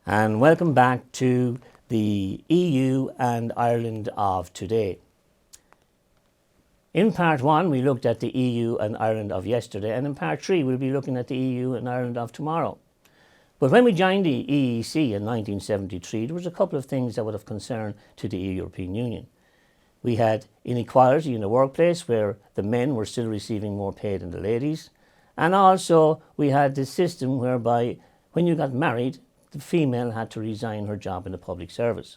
and welcome back to the EU and Ireland of today. In part 1 we looked at the EU and Ireland of yesterday, and in part 3 we'll be looking at the EU and Ireland of tomorrow. But when we joined the EEC in 1973, there was a couple of things that would have concern to the European Union. We had inequality in the workplace where the men were still receiving more pay than the ladies, and also we had this system whereby when you got married, the female had to resign her job in the public service.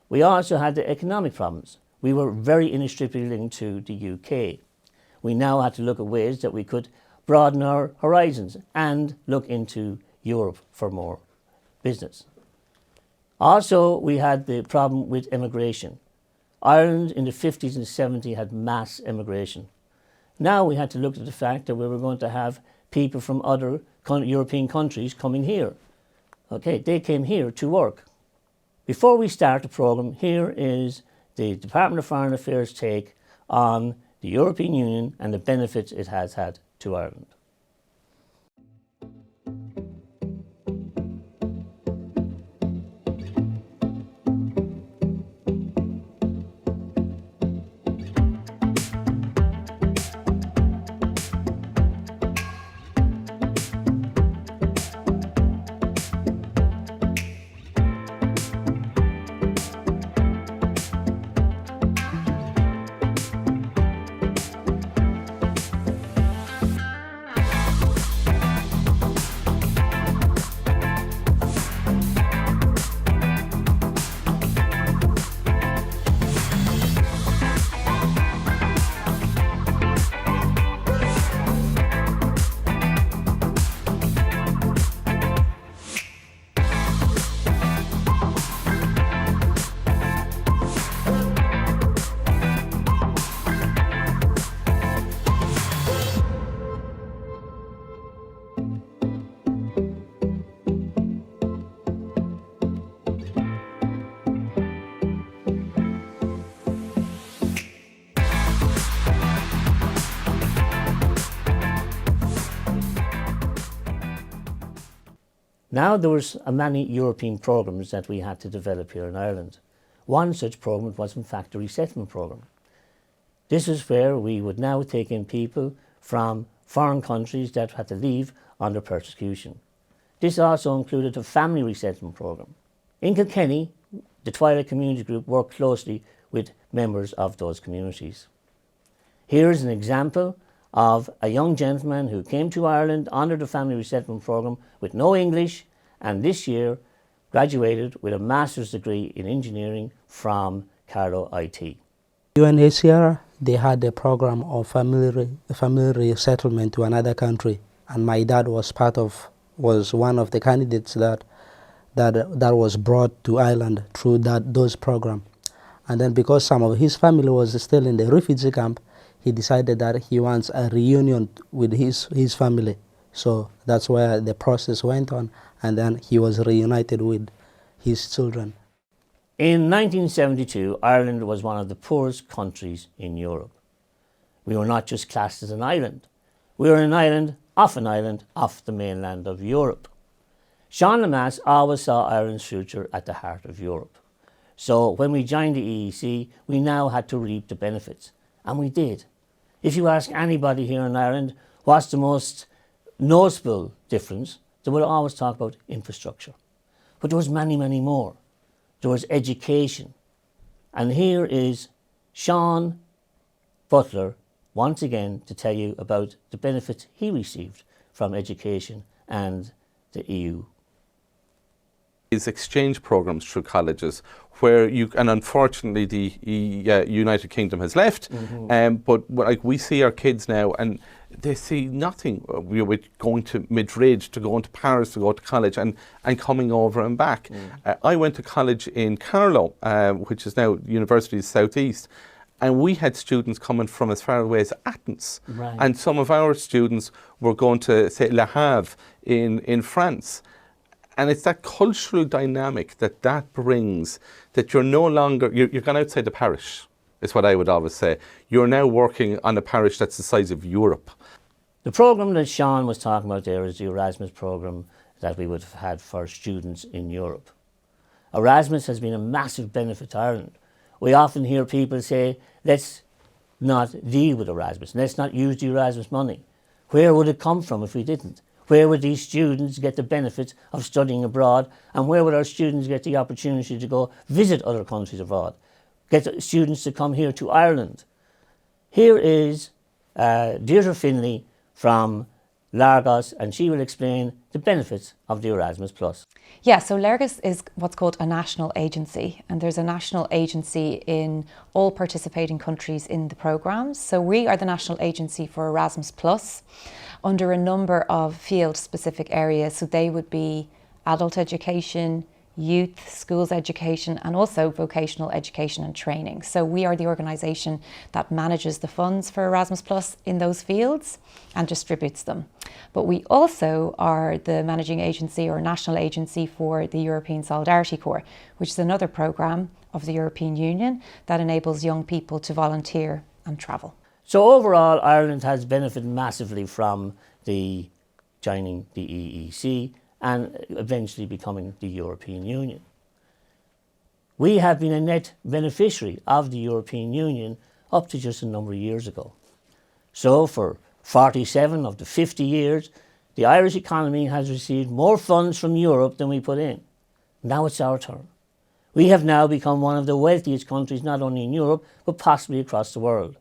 We also had the economic problems. We were very inextricably linked to the UK. We now had to look at ways that we could broaden our horizons and look into Europe for more business. Also, we had the problem with immigration. Ireland in the 50s and 70s had mass immigration. Now we had to look at the fact that we were going to have people from other European countries coming here. Okay, they came here to work. Before we start the programme, here is the Department of Foreign Affairs take on the European Union and the benefits it has had to Ireland. Now there was many European programmes that we had to develop here in Ireland. One such programme was in fact the resettlement programme. This is where we would now take in people from foreign countries that had to leave under persecution. This also included a family resettlement programme. In Kilkenny, the TYI Community Group worked closely with members of those communities. Here is an example of a young gentleman who came to Ireland under the family resettlement programme with no English, and this year graduated with a master's degree in engineering from Carlow IT. UNHCR, they had a program of family resettlement to another country, and my dad was one of the candidates that was brought to Ireland through those program. And then because some of his family was still in the refugee camp, he decided that he wants a reunion with his family. So that's where the process went on, and then he was reunited with his children. In 1972, Ireland was one of the poorest countries in Europe. We were not just classed as an island. We were an island off the mainland of Europe. Sean Lemass always saw Ireland's future at the heart of Europe. So when we joined the EEC, we now had to reap the benefits, and we did. If you ask anybody here in Ireland what's the most noticeable difference, they will always talk about infrastructure. But there was many, many more. There was education. And here is Sean Butler once again to tell you about the benefits he received from education and the EU. These exchange programs through colleges where and unfortunately the United Kingdom has left, but like we see our kids now and they see nothing with going to Madrid, to going to Paris, to go to college and coming over and back. I went to college in Carlow, which is now University of the South East, and we had students coming from as far away as Athens. Right. And some of our students were going to, say, Le Havre in France. And it's that cultural dynamic that brings, that you're no longer, you're gone outside the parish, is what I would always say. You're now working on a parish that's the size of Europe. The programme that Sean was talking about there is the Erasmus programme that we would have had for students in Europe. Erasmus has been a massive benefit to Ireland. We often hear people say, let's not deal with Erasmus, let's not use the Erasmus money. Where would it come from if we didn't? Where would these students get the benefits of studying abroad, and where would our students get the opportunity to go visit other countries abroad? Get students to come here to Ireland. Here is Deirdre Finlay from Largos, and she will explain the benefits of the Erasmus Plus. Yeah, so Largos is what's called a national agency, and there's a national agency in all participating countries in the programmes. So we are the national agency for Erasmus Plus under a number of field-specific areas. So they would be adult education, youth, schools education, and also vocational education and training. So we are the organisation that manages the funds for Erasmus Plus in those fields and distributes them. But we also are the managing agency or national agency for the European Solidarity Corps, which is another programme of the European Union that enables young people to volunteer and travel. So overall, Ireland has benefited massively from the joining the EEC and eventually becoming the European Union. We have been a net beneficiary of the European Union up to just a number of years ago. So for 47 of the 50 years, the Irish economy has received more funds from Europe than we put in. Now it's our turn. We have now become one of the wealthiest countries, not only in Europe, but possibly across the world.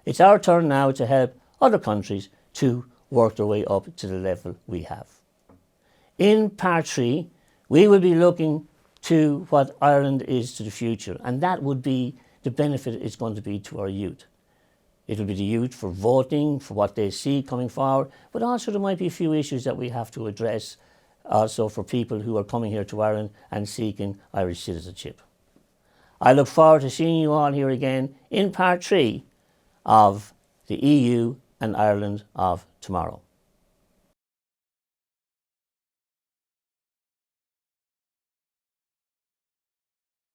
It's our turn now to help other countries to work their way up to the level we have. In part 3, we will be looking to what Ireland is to the future, and that would be the benefit it's going to be to our youth. It will be the youth for voting, for what they see coming forward, but also there might be a few issues that we have to address also for people who are coming here to Ireland and seeking Irish citizenship. I look forward to seeing you all here again in part 3 of the EU and Ireland of tomorrow.